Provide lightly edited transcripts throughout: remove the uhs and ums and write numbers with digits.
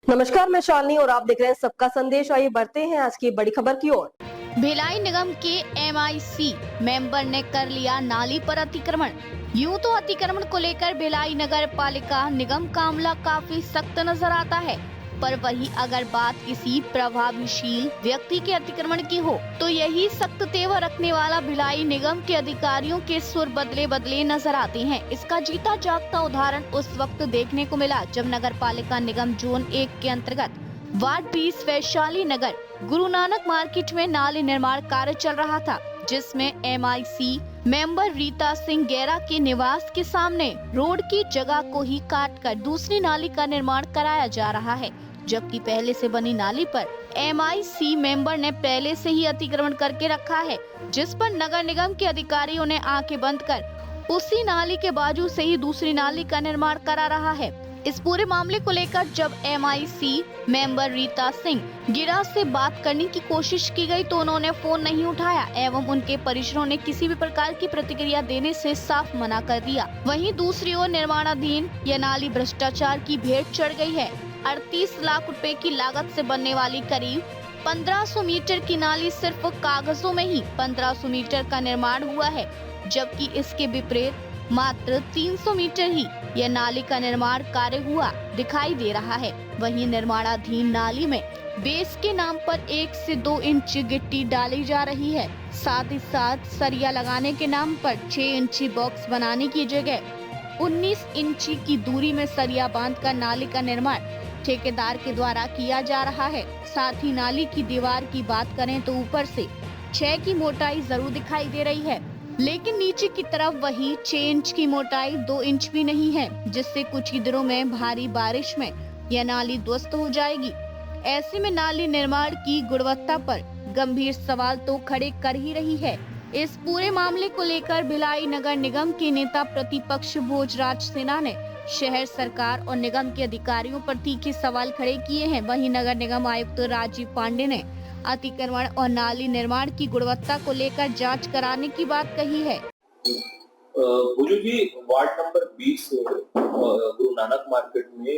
नमस्कार, मैं शालिनी और आप देख रहे हैं सबका संदेश। आइए बढ़ते हैं आज की बड़ी खबर की ओर। भिलाई निगम के एमआईसी मेंबर ने कर लिया नाली पर अतिक्रमण। यूं तो अतिक्रमण को लेकर भिलाई नगर पालिका निगम का अमला काफी सख्त नजर आता है, पर वही अगर बात किसी प्रभावशील व्यक्ति के अतिक्रमण की हो तो यही सख्त तेवर रखने वाला भिलाई निगम के अधिकारियों के सुर बदले बदले नजर आते हैं। इसका जीता जागता उदाहरण उस वक्त देखने को मिला जब नगर पालिका निगम जोन 1 के अंतर्गत वार्ड 20 वैशाली नगर गुरु नानक मार्केट में नाली निर्माण कार्य चल रहा था, जिसमें एमआईसी मेंबर रीता सिंह गेरा के निवास के सामने रोड की जगह को ही काटकर दूसरी नाली का निर्माण कराया जा रहा है, जबकि पहले से बनी नाली पर एमआईसी मेंबर ने पहले से ही अतिक्रमण करके रखा है, जिस पर नगर निगम के अधिकारियों ने आंखें बंद कर उसी नाली के बाजू से ही दूसरी नाली का निर्माण करा रहा है। इस पूरे मामले को लेकर जब एमआईसी मेंबर रीता सिंह गिरा से बात करने की कोशिश की गई तो उन्होंने फोन नहीं उठाया एवं उनके परिजनों ने किसी भी प्रकार की प्रतिक्रिया देने से साफ मना कर दिया। वहीं दूसरी ओर निर्माणाधीन यह नाली भ्रष्टाचार की भेंट चढ़ गई है। 38 लाख रुपए की लागत से बनने वाली करीब 1500 मीटर की नाली सिर्फ कागजों में ही 1500 मीटर का निर्माण हुआ है, जबकि इसके विपरीत मात्र 300 मीटर ही यह नाली का निर्माण कार्य हुआ दिखाई दे रहा है। वहीं निर्माणाधीन नाली में बेस के नाम पर 1 से 2 इंच गिट्टी डाली जा रही है। साथ ही साथ सरिया लगाने के नाम पर 6 इंची बॉक्स बनाने की जगह 19 इंची की दूरी में सरिया बांधकर नाली का निर्माण ठेकेदार के द्वारा किया जा रहा है। साथ ही नाली की दीवार की बात करें तो ऊपर से 6 की मोटाई जरूर दिखाई दे रही है, लेकिन नीचे की तरफ वही 6 इंच की मोटाई 2 इंच भी नहीं है, जिससे कुछ ही दिनों में भारी बारिश में यह नाली ध्वस्त हो जाएगी। ऐसे में नाली निर्माण की गुणवत्ता पर गंभीर सवाल तो खड़े कर ही रही है। इस पूरे मामले को लेकर भिलाई नगर निगम के नेता प्रतिपक्ष भोजराज सिन्हा ने शहर सरकार और निगम के अधिकारियों पर तीखे सवाल खड़े किए हैं। वहीं नगर निगम आयुक्त राजीव पांडे ने अतिक्रमण और नाली निर्माण की गुणवत्ता को लेकर जांच कराने की बात कही है। भुजू जी, ward number 20 Guru Nanak market में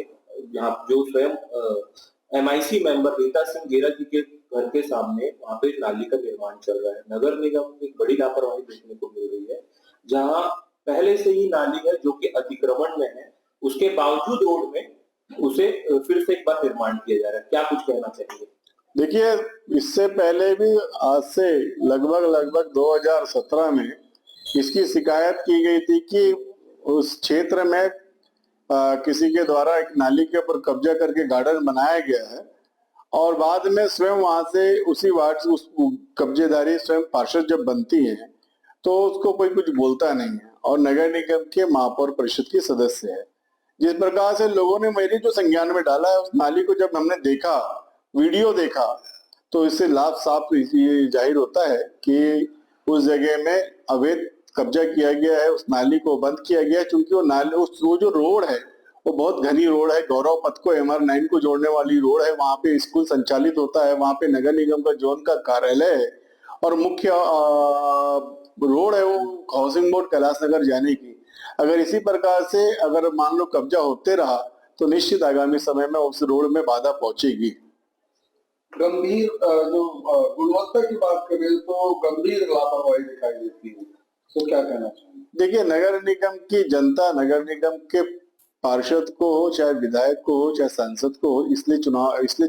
यहाँ जो स्वयं एमआईसी मेंबर रीता सिंह गेरा जी के घर के सामने वहाँ पे नाली का निर्माण चल रहा है। नगर निगम की बड़ी लापरवाही देखने को मिल रही है, जहाँ पहले से ही नाली है जो कि अतिक्रमण में है, उसके बावजूद रोड में उसे फिर से एक बार निर्माण किया जा रहा है। क्या कुछ कहना चाहिए? देखिए, इससे पहले भी आज से लगभग 2017 में इसकी शिकायत की गई थी कि उस क्षेत्र में किसी के द्वारा एक नाली के ऊपर कब्जा करके गार्डन बनाया गया है और बाद में स्वयं वहां से उसी वार्ड से उस कब्जेदारी स्वयं पार्षद जब बनती है तो उसको कोई कुछ बोलता नहीं है और नगर निगम के महापौर परिषद के सदस्य है। जिस प्रकार से लोगों ने मेरी जो संज्ञान में डाला है, उस नाली को जब हमने देखा, वीडियो देखा, तो इससे लाभ साफ ये जाहिर होता है कि उस जगह में अवैध कब्जा किया गया है, उस नाली को बंद किया गया है, क्योंकि वो नाली वो जो रोड है वो बहुत घनी रोड है। गौरव पथ को MR9 को जोड़ने वाली रोड है। वहां पे स्कूल संचालित होता है, वहां पे नगर निगम का जोन का कार्यालय है और मुख्य रोड है वो हाउसिंग बोर्ड कैलाश नगर जाने की। अगर इसी प्रकार से अगर मान लो कब्जा होते रहा तो निश्चित आगामी समय में उस रोड में बाधा पहुंचेगी। गंभीर जो गुणवत्ता की बात करें तो गंभीर लापरवाही दिखाई देती है, तो क्या कहना चाहिए? देखिए, नगर निगम की जनता नगर निगम के पार्षद को हो, चाहे विधायक को हो, चाहे सांसद को हो, इसलिए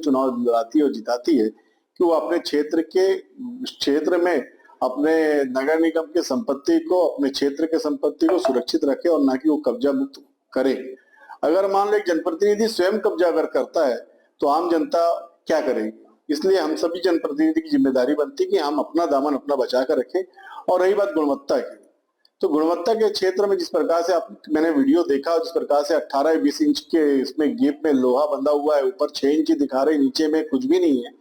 चुनाव दिलाती है और जिताती है कि वो अपने क्षेत्र में अपने नगर निगम के संपत्ति को, अपने क्षेत्र के संपत्ति को सुरक्षित रखे और ना कि वो कब्जा मुक्त करे। अगर मान लो एक जनप्रतिनिधि स्वयं कब्जा अगर करता है तो आम जनता क्या करेगी? इसलिए हम सभी जनप्रतिनिधि की जिम्मेदारी बनती है कि हम अपना दामन अपना बचा कर रखें। और रही बात गुणवत्ता की, तो गुणवत्ता के क्षेत्र में जिस प्रकार से मैंने वीडियो देखा, जिस प्रकार से 18-20 इंच के इसमें गेप में लोहा बंधा हुआ है, ऊपर 6 इंच दिखा रहे, नीचे में कुछ भी नहीं है,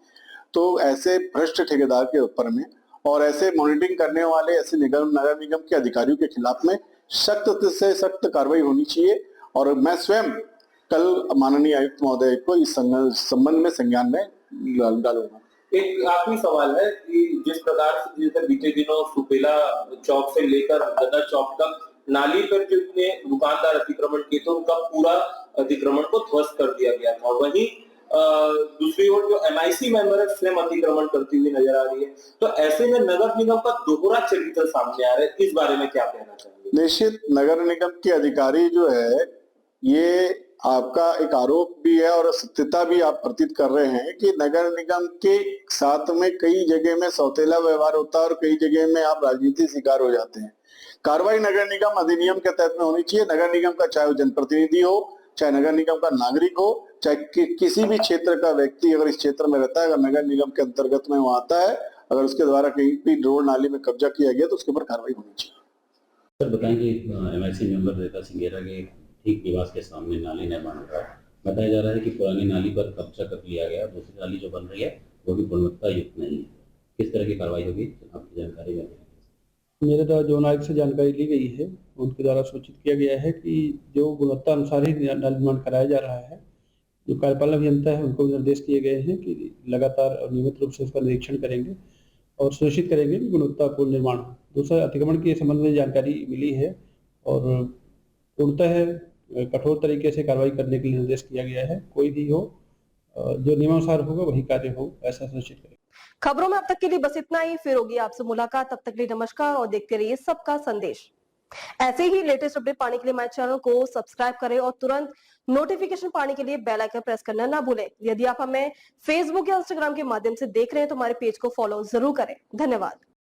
तो ऐसे भ्रष्ट ठेकेदार के ऊपर में और ऐसे मॉनिटरिंग करने वाले ऐसे नगर निगम के अधिकारियों के खिलाफ में सख्त से सख्त कार्रवाई होनी चाहिए। और मैं स्वयं कल माननीय आयुक्त महोदय को इस संबंध में संज्ञान में डालूंगा। एक आखिरी सवाल है कि जिस प्रकार से जैसे बीते दिनों सुपेला चौक से लेकर गदर चौक तक नाली पर जितने दुकानदार अतिक्रमण किए थे उनका पूरा अतिक्रमण को ध्वस्त कर दिया गया था, वहीं दूसरी ओर जो एमआईसी मेंबर है स्वयं अतिक्रमण करती हुई नजर आ रही है। तो ऐसे में नगर निगम का दोहरा चरित्र सामने आ रहा है, इस बारे में क्या कहना चाहेंगे? निश्चित नगर निगम के अधिकारी जो है, ये आपका एक आरोप भी है और सत्यता भी आप प्रतीत कर रहे हैं कि नगर निगम के साथ में कई जगह में सौतेला व्यवहार होता है और कई जगह में आप राजनीति शिकार हो जाते हैं। कार्रवाई नगर निगम अधिनियम के तहत में होनी चाहिए। नगर निगम का चाहे वो जनप्रतिनिधि हो, चाहे नगर निगम का नागरिक हो, चाहे किसी भी क्षेत्र का व्यक्ति अगर इस क्षेत्र में रहता है, अगर नगर निगम के अंतर्गत में वो आता है, अगर उसके द्वारा कहीं भी रोड नाली में कब्जा किया गया तो उसके ऊपर कार्रवाई होनी चाहिए। सर बताएं कि एमआईसी मेंबर रेता सिंह गेरा के ठीक निवास के सामने नाली निर्माण हो रहा है। बताया जा रहा है कि पुरानी नाली पर कब्जा कर लिया गया, दूसरी नाली जो बन रही है वो भी गुणवत्ता युक्त नहीं है। किस तरह की कार्रवाई होगी आपकी जानकारी में? मेरे द्वारा जो नायक से जानकारी ली गई है उनके द्वारा सूचित किया गया है कि जो गुणवत्ता अनुसार ही निर्माण कराया जा रहा है। जो कार्यपालन अभियंता है उनको निर्देश दिए गए हैं कि लगातार और नियमित रूप से उसका निरीक्षण करेंगे और सुनिश्चित करेंगे कि गुणवत्तापूर्ण निर्माण हो। दूसरा, अतिक्रमण के संबंध में जानकारी मिली है और पूर्णतः कठोर तरीके से कार्रवाई करने के लिए निर्देश दिया गया है। कोई भी हो, जो नियमानुसार होगा वही कार्य हो, ऐसा सुनिश्चित करें। खबरों में अब तक के लिए बस इतना ही। फिर होगी आपसे मुलाकात, तब तक के लिए नमस्कार और देखते रहिए सबका संदेश। ऐसे ही लेटेस्ट अपडेट पाने के लिए हमारे चैनल को सब्सक्राइब करें और तुरंत नोटिफिकेशन पाने के लिए बेल आइकन प्रेस करना ना भूलें। यदि आप हमें फेसबुक या इंस्टाग्राम के माध्यम से देख रहे हैं तो हमारे पेज को फॉलो जरूर करें। धन्यवाद।